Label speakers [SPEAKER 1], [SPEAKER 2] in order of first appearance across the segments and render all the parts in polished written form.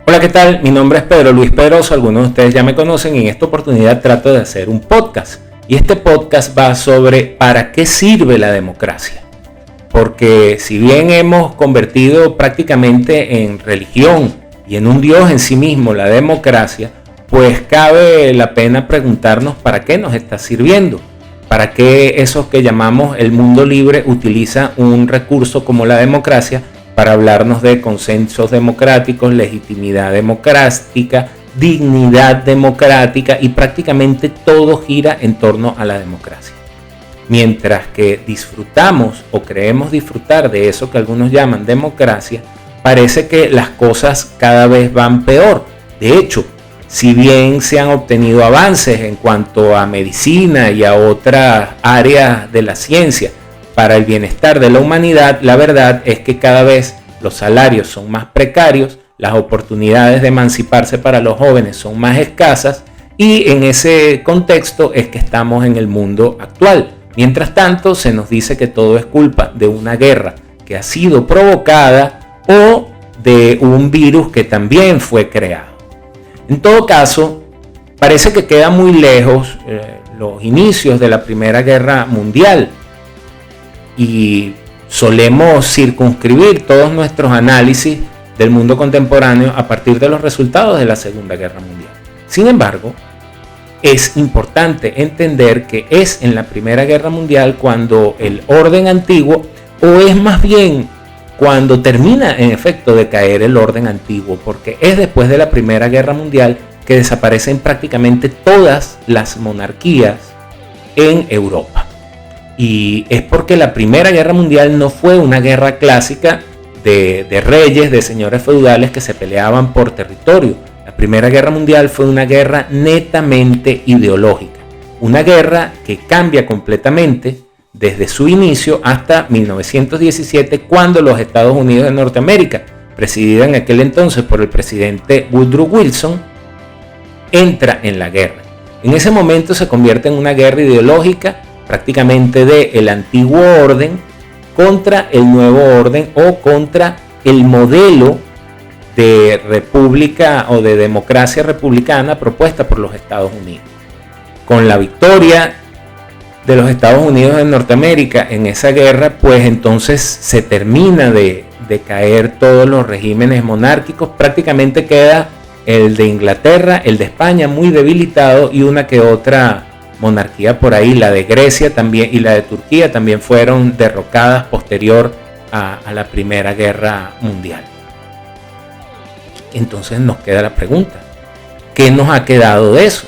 [SPEAKER 1] Hola, ¿qué tal? Mi nombre es Pedro Luis Pedroso, algunos de ustedes ya me conocen y en esta oportunidad trato de hacer un podcast. Y este podcast va sobre ¿para qué sirve la democracia? Porque si bien hemos convertido prácticamente en religión y en un dios en sí mismo la democracia, pues cabe la pena preguntarnos para qué nos está sirviendo. ¿Para qué esos que llamamos el mundo libre utiliza un recurso como la democracia para hablarnos de consensos democráticos, legitimidad democrática, dignidad democrática y prácticamente todo gira en torno a la democracia? Mientras que disfrutamos o creemos disfrutar de eso que algunos llaman democracia, parece que las cosas cada vez van peor. De hecho, si bien se han obtenido avances en cuanto a medicina y a otras áreas de la ciencia para el bienestar de la humanidad, la verdad es que cada vez los salarios son más precarios, las oportunidades de emanciparse para los jóvenes son más escasas y en ese contexto es que estamos en el mundo actual. Mientras tanto, se nos dice que todo es culpa de una guerra que ha sido provocada o de un virus que también fue creado. En todo caso, parece que queda muy lejos los inicios de la Primera Guerra Mundial y solemos circunscribir todos nuestros análisis del mundo contemporáneo a partir de los resultados de la Segunda Guerra Mundial. Sin embargo, es importante entender que es en la Primera Guerra Mundial cuando el orden antiguo, o es más bien cuando termina en efecto de caer el orden antiguo, porque es después de la Primera Guerra Mundial que desaparecen prácticamente todas las monarquías en Europa. Y es porque la Primera Guerra Mundial no fue una guerra clásica de reyes, de señores feudales que se peleaban por territorio. La Primera Guerra Mundial fue una guerra netamente ideológica, una guerra que cambia completamente desde su inicio hasta 1917, cuando los Estados Unidos de Norteamérica, presidida en aquel entonces por el presidente Woodrow Wilson, entra en la guerra. En ese momento se convierte en una guerra ideológica prácticamente del antiguo orden contra el nuevo orden o contra el modelo de república o de democracia republicana propuesta por los Estados Unidos. Con la victoria de los Estados Unidos de Norteamérica en esa guerra, pues entonces se termina de caer todos los regímenes monárquicos. Prácticamente queda el de Inglaterra, el de España muy debilitado y una que otra monarquía por ahí. La de Grecia también y la de Turquía también fueron derrocadas posterior a la Primera Guerra Mundial. Entonces nos queda la pregunta, ¿qué nos ha quedado de eso?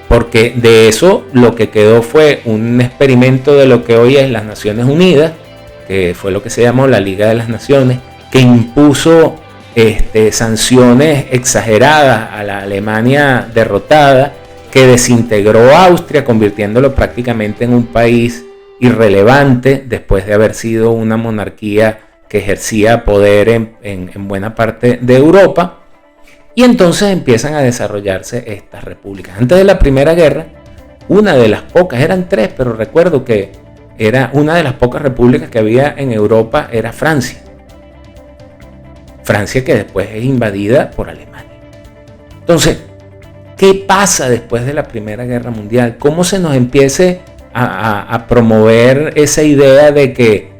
[SPEAKER 1] Porque de eso lo que quedó fue un experimento de lo que hoy es las Naciones Unidas, que fue lo que se llamó la Liga de las Naciones, que impuso sanciones exageradas a la Alemania derrotada, que desintegró a Austria, convirtiéndolo prácticamente en un país irrelevante después de haber sido una monarquía que ejercía poder en buena parte de Europa. Y entonces empiezan a desarrollarse estas repúblicas. Antes de la Primera Guerra, una de las pocas, eran tres, pero recuerdo que era una de las pocas repúblicas que había en Europa, era Francia. Francia que después es invadida por Alemania. Entonces, ¿qué pasa después de la Primera Guerra Mundial? ¿Cómo se nos empiece a promover esa idea de que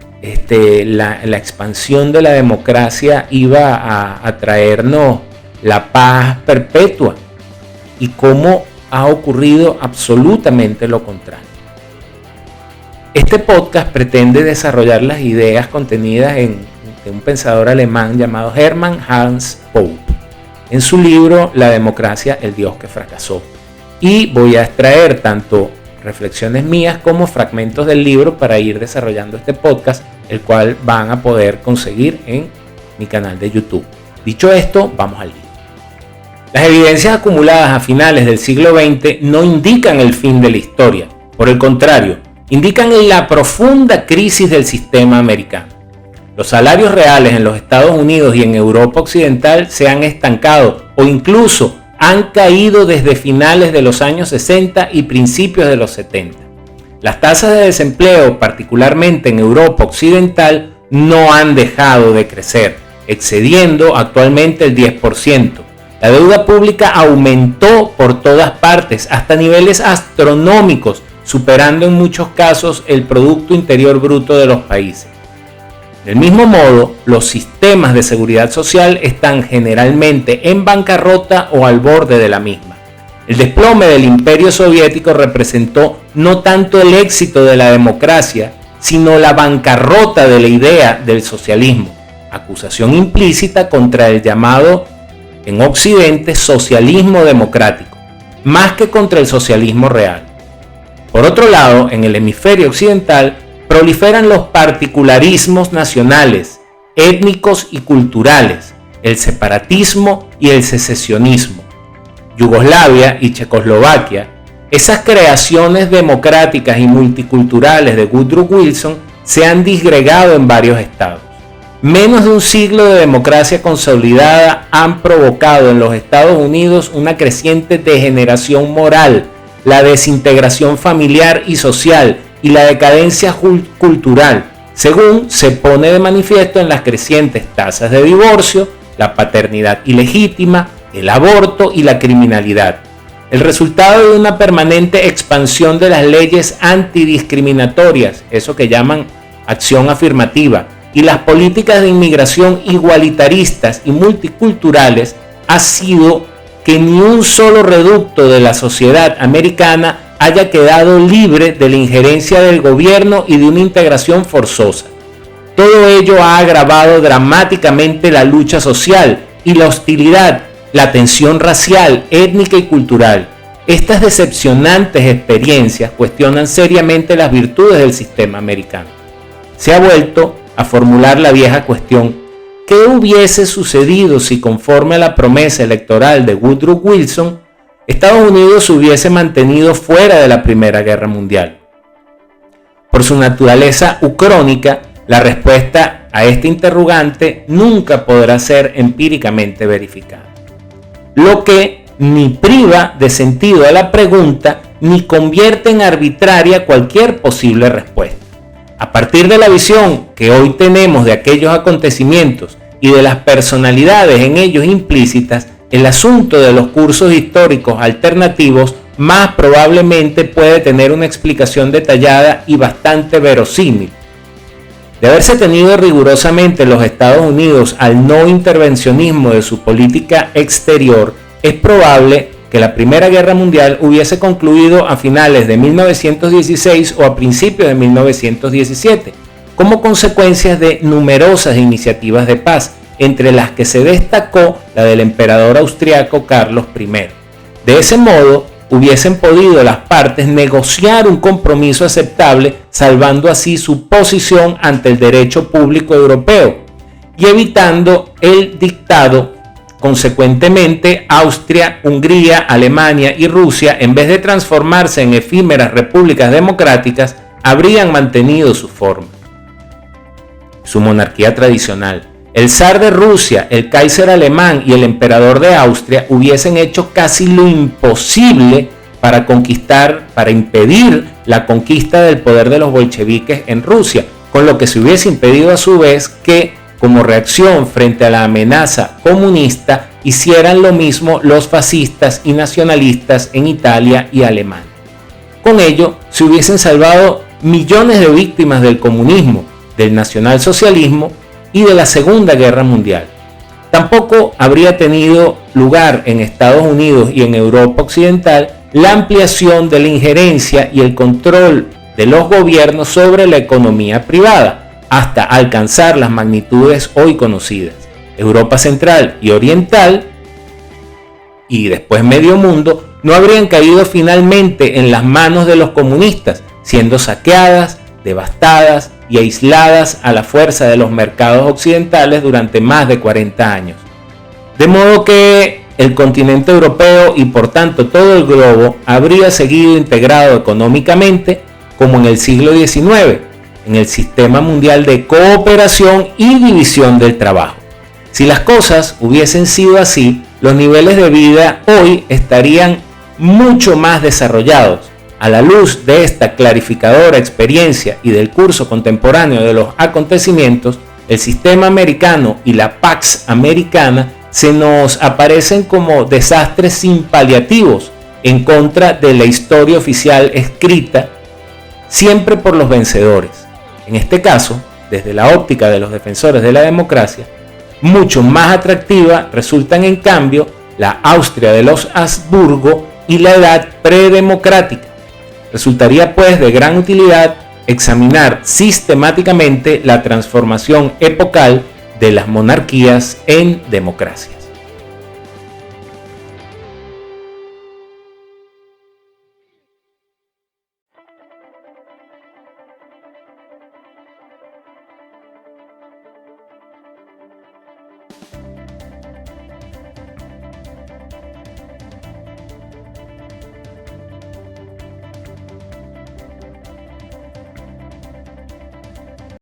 [SPEAKER 1] la expansión de la democracia iba a traernos la paz perpetua? ¿Y cómo ha ocurrido absolutamente lo contrario? Este podcast pretende desarrollar las ideas contenidas de un pensador alemán llamado Hermann Hans Pope en su libro La democracia, el Dios que fracasó. Y voy a extraer tanto reflexiones mías como fragmentos del libro para ir desarrollando este podcast, el cual van a poder conseguir en mi canal de YouTube. Dicho esto, vamos al libro. Las evidencias acumuladas a finales del siglo XX no indican el fin de la historia. Por el contrario, indican la profunda crisis del sistema americano. Los salarios reales en los Estados Unidos y en Europa Occidental se han estancado o incluso han caído desde finales de los años 60 y principios de los 70. Las tasas de desempleo, particularmente en Europa Occidental, no han dejado de crecer. excediendo actualmente el 10%. La deuda pública aumentó por todas partes, hasta niveles astronómicos, superando en muchos casos el Producto Interior Bruto de los países. Del mismo modo, los sistemas de seguridad social están generalmente en bancarrota o al borde de la misma. El desplome del Imperio Soviético representó no tanto el éxito de la democracia, sino la bancarrota de la idea del socialismo, acusación implícita contra el llamado en Occidente socialismo democrático, más que contra el socialismo real. Por otro lado, en el hemisferio occidental proliferan los particularismos nacionales, étnicos y culturales, el separatismo y el secesionismo. Yugoslavia y Checoslovaquia, esas creaciones democráticas y multiculturales de Woodrow Wilson, se han disgregado en varios estados. Menos de un siglo de democracia consolidada han provocado en los Estados Unidos una creciente degeneración moral, la desintegración familiar y social y la decadencia cultural, según se pone de manifiesto en las crecientes tasas de divorcio, la paternidad ilegítima, el aborto y la criminalidad. El resultado de una permanente expansión de las leyes antidiscriminatorias, eso que llaman acción afirmativa, y las políticas de inmigración igualitaristas y multiculturales, ha sido que ni un solo reducto de la sociedad americana haya quedado libre de la injerencia del gobierno y de una integración forzosa. Todo ello ha agravado dramáticamente la lucha social y la hostilidad, la tensión racial, étnica y cultural. Estas decepcionantes experiencias cuestionan seriamente las virtudes del sistema americano. Se ha vuelto a formular la vieja cuestión: ¿qué hubiese sucedido si, conforme a la promesa electoral de Woodrow Wilson, Estados Unidos se hubiese mantenido fuera de la Primera Guerra Mundial? Por su naturaleza ucrónica, la respuesta a este interrogante nunca podrá ser empíricamente verificada, lo que ni priva de sentido a la pregunta ni convierte en arbitraria cualquier posible respuesta. A partir de la visión que hoy tenemos de aquellos acontecimientos y de las personalidades en ellos implícitas, el asunto de los cursos históricos alternativos más probablemente puede tener una explicación detallada y bastante verosímil. De haberse tenido rigurosamente los Estados Unidos al no intervencionismo de su política exterior, es probable que la Primera Guerra Mundial hubiese concluido a finales de 1916 o a principios de 1917, como consecuencias de numerosas iniciativas de paz, entre las que se destacó la del emperador austriaco Carlos I. De ese modo, hubiesen podido las partes negociar un compromiso aceptable, salvando así su posición ante el derecho público europeo y evitando el dictado. Consecuentemente, Austria, Hungría, Alemania y Rusia, en vez de transformarse en efímeras repúblicas democráticas, habrían mantenido su forma, su monarquía tradicional. El zar de Rusia, el Kaiser alemán y el emperador de Austria hubiesen hecho casi lo imposible para impedir la conquista del poder de los bolcheviques en Rusia, con lo que se hubiese impedido a su vez que, como reacción frente a la amenaza comunista, hicieran lo mismo los fascistas y nacionalistas en Italia y Alemania. Con ello, se hubiesen salvado millones de víctimas del comunismo, del nacionalsocialismo y de la Segunda Guerra Mundial. Tampoco habría tenido lugar en Estados Unidos y en Europa Occidental la ampliación de la injerencia y el control de los gobiernos sobre la economía privada, hasta alcanzar las magnitudes hoy conocidas. Europa Central y Oriental, y después Medio Mundo, no habrían caído finalmente en las manos de los comunistas, siendo saqueadas, devastadas y aisladas a la fuerza de los mercados occidentales durante más de 40 años. De modo que el continente europeo y por tanto todo el globo habría seguido integrado económicamente como en el siglo XIX, en el sistema mundial de cooperación y división del trabajo. Si las cosas hubiesen sido así, los niveles de vida hoy estarían mucho más desarrollados. A la luz de esta clarificadora experiencia y del curso contemporáneo de los acontecimientos, el sistema americano y la Pax Americana se nos aparecen como desastres sin paliativos en contra de la historia oficial escrita siempre por los vencedores. En este caso, desde la óptica de los defensores de la democracia, mucho más atractiva resultan en cambio la Austria de los Habsburgo y la edad predemocrática. Resultaría pues de gran utilidad examinar sistemáticamente la transformación epocal de las monarquías en democracia.